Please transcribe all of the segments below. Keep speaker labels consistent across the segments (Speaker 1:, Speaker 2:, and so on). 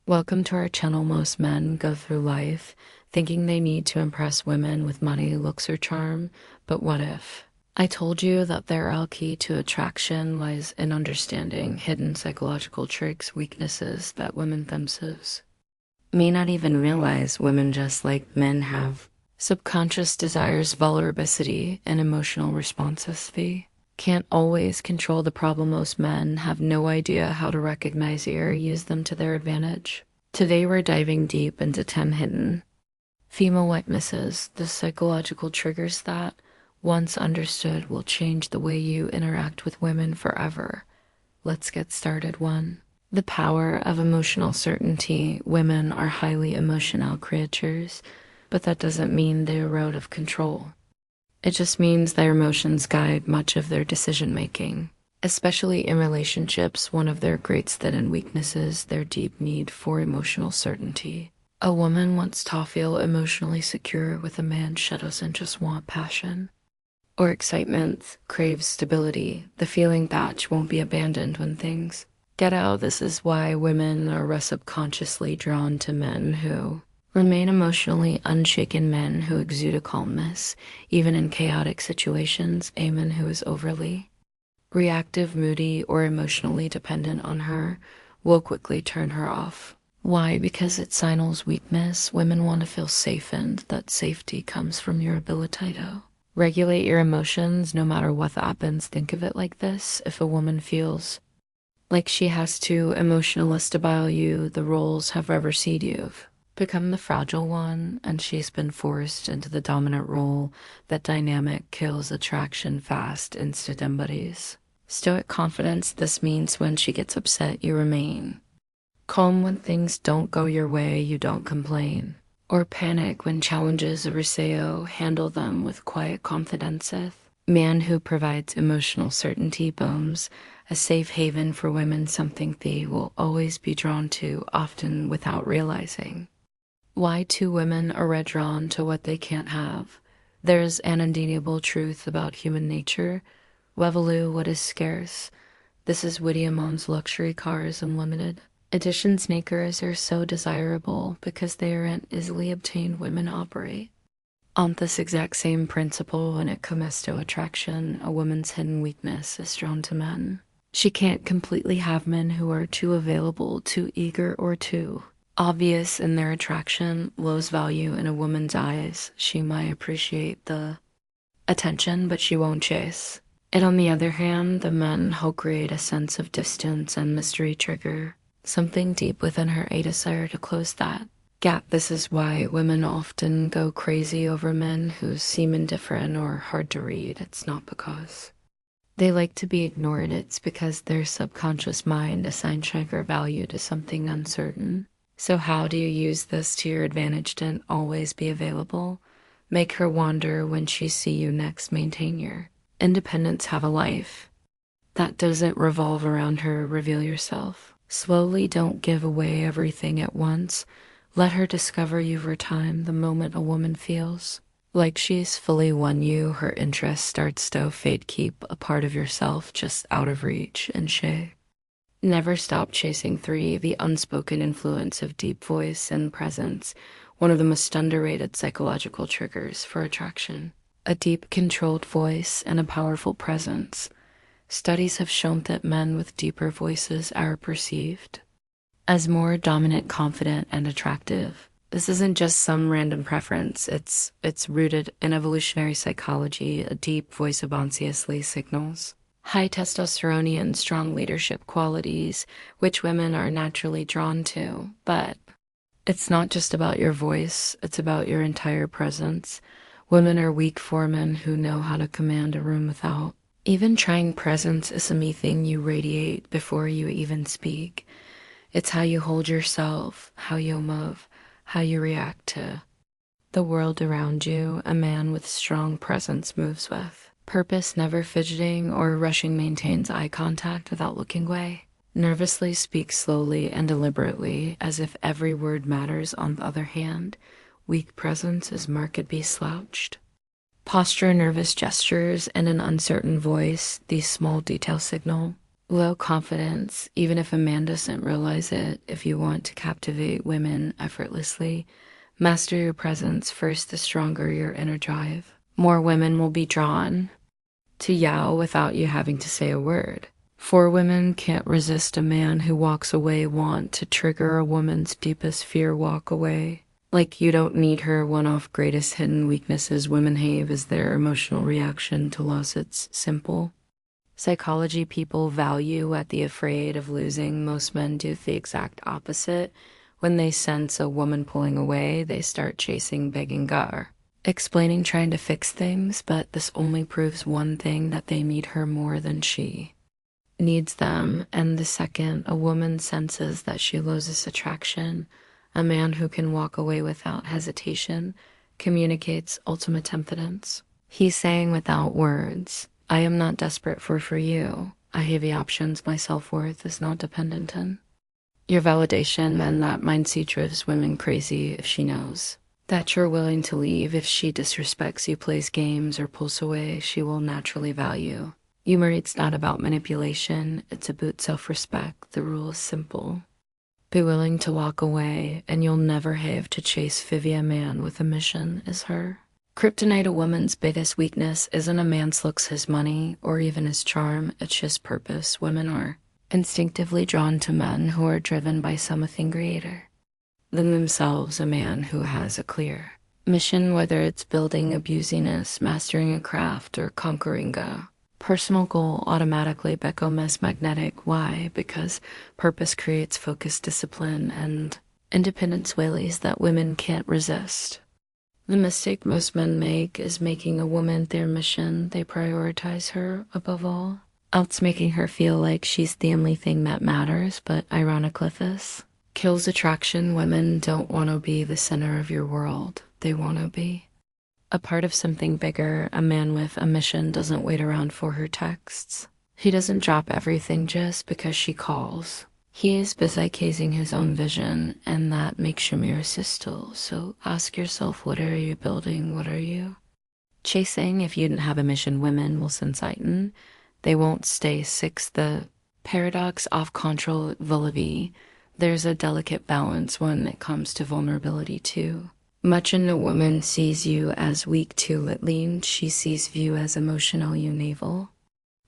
Speaker 1: Welcome to our channel. Most men go through life thinking they need to impress women with money, looks, or charm, but what if? I told you that their real key to attraction lies in understanding hidden psychological tricks, weaknesses that women themselves may not even realize. Women, just like men, have subconscious desires, vulnerability, and emotional responsivity. Can't always control the problem. Most men have no idea how to recognize or use them to their advantage. Today we're diving deep into 10 hidden female weaknesses, the psychological triggers that, once understood, will change the way you interact with women forever. Let's get started. 1. The power of emotional certainty. Women are highly emotional creatures, but that doesn't mean they're out of control. It just means their emotions guide much of their decision-making. Especially in relationships, one of their greatest and weaknesses, their deep need for emotional certainty. A woman wants to feel emotionally secure with a man. She doesn't just want passion or excitement, craves stability, the feeling that she won't be abandoned when things get out. This is why women are subconsciously drawn to men who remain emotionally unshaken, men who exude a calmness, even in chaotic situations. A man who is overly reactive, moody, or emotionally dependent on her will quickly turn her off. Why? Because it signals weakness. Women want to feel safe, and that safety comes from your ability to regulate your emotions no matter what happens. Think of it like this: if a woman feels like she has to emotionally stabilize you, the roles have ever seen you've become the fragile one, and she's been forced into the dominant role. That dynamic kills attraction fast. Instant embodies stoic confidence. This means when she gets upset, you remain calm. When things don't go your way, you don't complain or panic. When challenges arise, handle them with quiet confidence. Man who provides emotional certainty becomes a safe haven for women, something they will always be drawn to, often without realizing. Why? Two women are drawn to what they can't have. There's an undeniable truth about human nature. We value what is scarce. This is witty. Amon's luxury cars, unlimited edition sneakers are so desirable because they aren't easily obtained. Women operate on this exact same principle when it comes to attraction. A woman's hidden weakness is drawn to men. She can't completely have men who are too available, too eager, or too obvious in their attraction. Lowes value in a woman's eyes. She might appreciate the attention, but she won't chase it. On the other hand, the men who create a sense of distance and mystery trigger something deep within her, a desire to close that gap. This is why women often go crazy over men who seem indifferent or hard to read. It's not because they like to be ignored, it's because their subconscious mind assigns trigger value to something uncertain. So how do you use this to your advantage? Don't always be available. Make her wonder when she see you next. Maintain your independence. Have a life that doesn't revolve around her. Reveal yourself slowly. Don't give away everything at once. Let her discover you over time. The moment a woman feels like she's fully won you, her interest starts to fade. Keep a part of yourself just out of reach, and she never stop chasing. 3. The unspoken influence of deep voice and presence. One of the most underrated psychological triggers for attraction. A deep, controlled voice and a powerful presence. Studies have shown that men with deeper voices are perceived as more dominant, confident, and attractive. This isn't just some random preference. It's rooted in evolutionary psychology. A deep voice obviously signals high testosterone and strong leadership qualities, which women are naturally drawn to. But it's not just about your voice, it's about your entire presence. Women are weak for men who know how to command a room without even trying. Presence is something you radiate before you even speak. It's how you hold yourself, how you move, how you react to the world around you. A man with strong presence moves with purpose, never fidgeting or rushing, maintains eye contact without looking away, nervously speaks slowly and deliberately as if every word matters. On the other hand, weak presence is markedly slouched posture, nervous gestures, and an uncertain voice. These small details signal Low confidence, even if a man doesn't realize it, if you want to captivate women effortlessly, master your presence first, the stronger your inner drive. More women will be drawn to Yao without you having to say a word. 4 women can't resist a man who walks away want to trigger a woman's deepest fear walk away. Like you don't need her one-off greatest hidden weaknesses women have as their emotional reaction to loss. It's simple. Psychology people value at the afraid of losing. Most men do the exact opposite. When they sense a woman pulling away, they start chasing, begging gar. Explaining, trying to fix things, but this only proves one thing, that they need her more than she needs them. And the second a woman senses that she loses attraction, a man who can walk away without hesitation communicates ultimate impotence. He's saying without words, I am not desperate for you. I have the options my self-worth is not dependent on your validation, and that mindset drives women crazy. If she knows that you're willing to leave, if she disrespects you, plays games, or pulls away, she will naturally value you. It's not about manipulation, it's about self-respect. The rule is simple. Be willing to walk away, and you'll never have to chase Vivia. Man with a mission is her kryptonite. A woman's biggest weakness isn't a man's looks, his money, or even his charm. It's just purpose. Women are instinctively drawn to men who are driven by something greater than themselves. A man who has a clear mission, whether it's building a business, mastering a craft, or conquering a personal goal, automatically becomes magnetic. Why? Because purpose creates focus, discipline, and independence, ways that women can't resist. The mistake most men make is making a woman their mission. They prioritize her above all else, making her feel like she's the only thing that matters. But ironically, this kills attraction. Women don't want to be the center of your world. They want to be a part of something bigger. A man with a mission doesn't wait around for her texts. He doesn't drop everything just because she calls. He is busy chasing his own vision, and that makes you irresistible. So ask yourself, what are you building? What are you chasing? If you didn't have a mission, women will sensighten. They won't stay. 6, the paradox of control vulnerability. There's a delicate balance when it comes to vulnerability too. Much in a woman sees you as weak too. It leans. She sees you as emotional, you navel.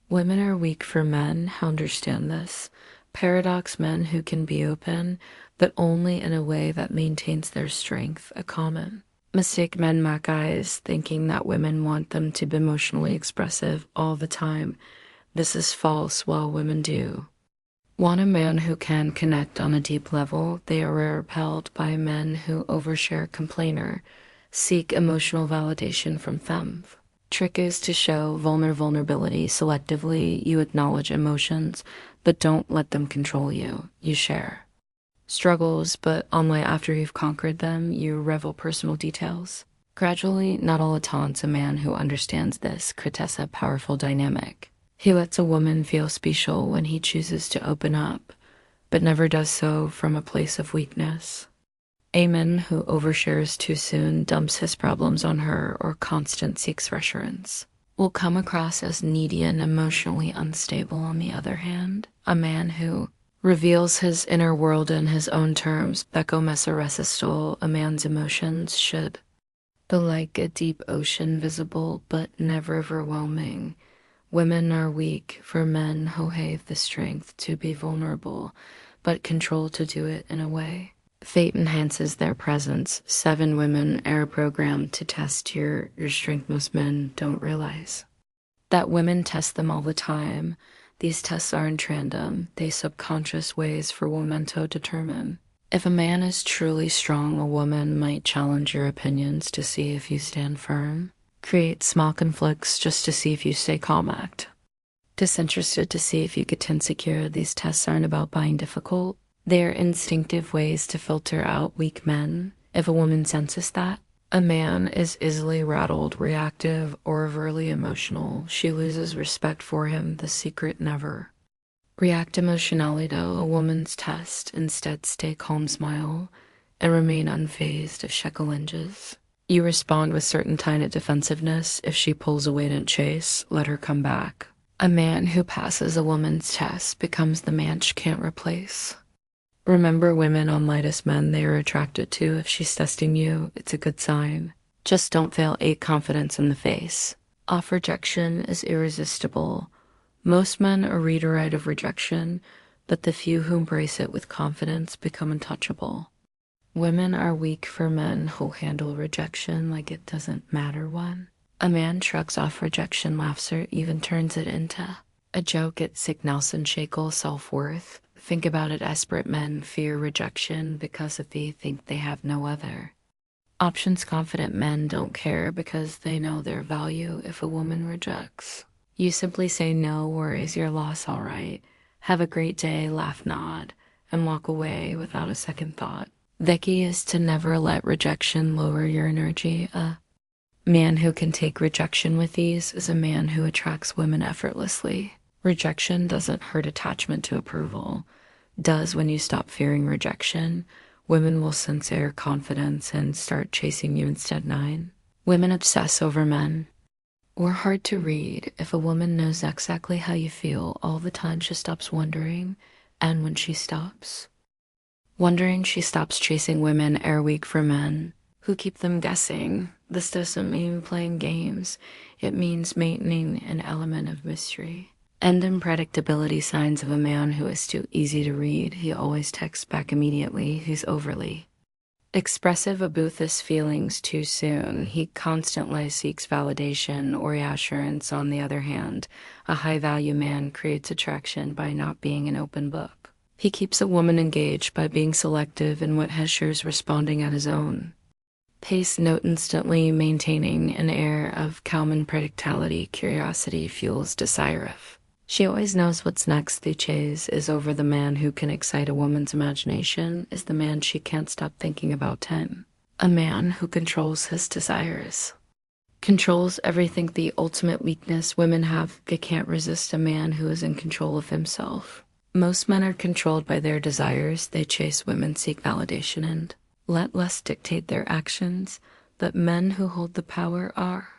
Speaker 1: Women are weak for men. How understand this? Paradox, men who can be open, but only in a way that maintains their strength. A common mistake men make eyes, thinking that women want them to be emotionally expressive all the time. This is false. While women do want a man who can connect on a deep level, they are repelled by men who overshare, complainer, seek emotional validation from them. Trick is to show vulnerability selectively. You acknowledge emotions, but don't let them control you. You share struggles, but only after you've conquered them. You reveal personal details. Gradually, not all at once. A man who understands this creates a powerful dynamic. He lets a woman feel special when he chooses to open up, but never does so from a place of weakness. A man who overshares too soon, dumps his problems on her, or constant seeks reassurance will come across as needy and emotionally unstable. On the other hand, a man who reveals his inner world in his own terms, becomes irresistible. A man's emotions should be like a deep ocean, visible but never overwhelming. Women are weak for men who have the strength to be vulnerable, but control to do it in a way fate enhances their presence. 7 women are programmed to test your strength. Most men don't realize that women test them all the time. These tests aren't random. They subconscious ways for women to determine if a man is truly strong. A woman might challenge your opinions to see if you stand firm, create small conflicts just to see if you stay calm, act disinterested to see if you get insecure. These tests aren't about being difficult. They're instinctive ways to filter out weak men. If a woman senses that a man is easily rattled, reactive, or overly emotional, she loses respect for him. The secret: never react emotionally to a woman's test. Instead, stay calm, smile, and remain unfazed if she challenges. You respond with certain kind of defensiveness. If she pulls away to chase, let her come back. A man who passes a woman's test becomes the man she can't replace. Remember women on lightest men they are attracted to. If she's testing you, it's a good sign. Just don't fail 8 confidence in the face. Off rejection is irresistible. Most men are reader-eyed of rejection, but the few who embrace it with confidence become untouchable. Women are weak for men who'll handle rejection like it doesn't matter when. A man shrugs off rejection, laughs, or even turns it into a joke. At Sig Nelson Shackle self-worth. Think about it. Desperate men fear rejection because if they think they have no other options. Confident men don't care because they know their value. If a woman rejects, you simply say no worries, your loss, all right. Have a great day, laugh, nod, and walk away without a second thought. The key is to never let rejection lower your energy. A man who can take rejection with ease is a man who attracts women effortlessly. Rejection doesn't hurt attachment to approval. Does when you stop fearing rejection. Women will sense your confidence and start chasing you instead. 9. Women obsess over men. We're hard to read. If a woman knows exactly how you feel all the time, she stops wondering. And when she stops wondering, she stops chasing. Women are weak for men who keep them guessing. This doesn't mean playing games. It means maintaining an element of mystery and unpredictability. Signs of a man who is too easy to read. He always texts back immediately. He's overly expressive about his feelings too soon. He constantly seeks validation or reassurance. On the other hand, a high-value man creates attraction by not being an open book. He keeps a woman engaged by being selective in what Hesher's responding at his own pace. Note instantly maintaining an air of calm and predictability. Curiosity fuels desire. She always knows what's next. The chase is over. The man who can excite a woman's imagination is the man she can't stop thinking about. 10. A man who controls his desires controls everything. The ultimate weakness women have. They can't resist a man who is in control of himself. Most men are controlled by their desires. They chase women, seek validation, and let less dictate their actions. But men who hold the power are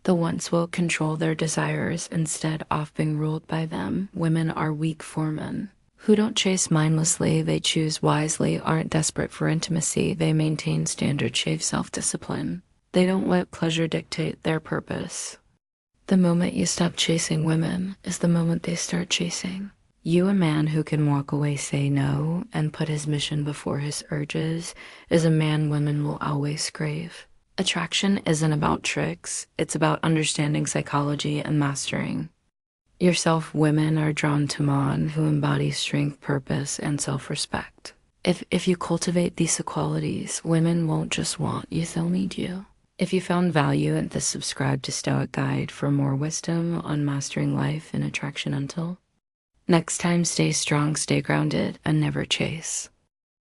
Speaker 1: the ones who will control their desires instead of being ruled by them. Women are weak for men who don't chase mindlessly. They choose wisely, aren't desperate for intimacy. They maintain standard, shave self-discipline. They don't let pleasure dictate their purpose. The moment you stop chasing women is the moment they start chasing you. A man who can walk away, say no, and put his mission before his urges is a man women will always crave. Attraction isn't about tricks, it's about understanding psychology and mastering yourself. Women are drawn to men who embody strength, purpose, and self-respect. If you cultivate these qualities, women won't just want you, they'll need you. If you found value in this, subscribe to Stoic Guide for more wisdom on mastering life and attraction. Until next time, stay strong, stay grounded, and never chase.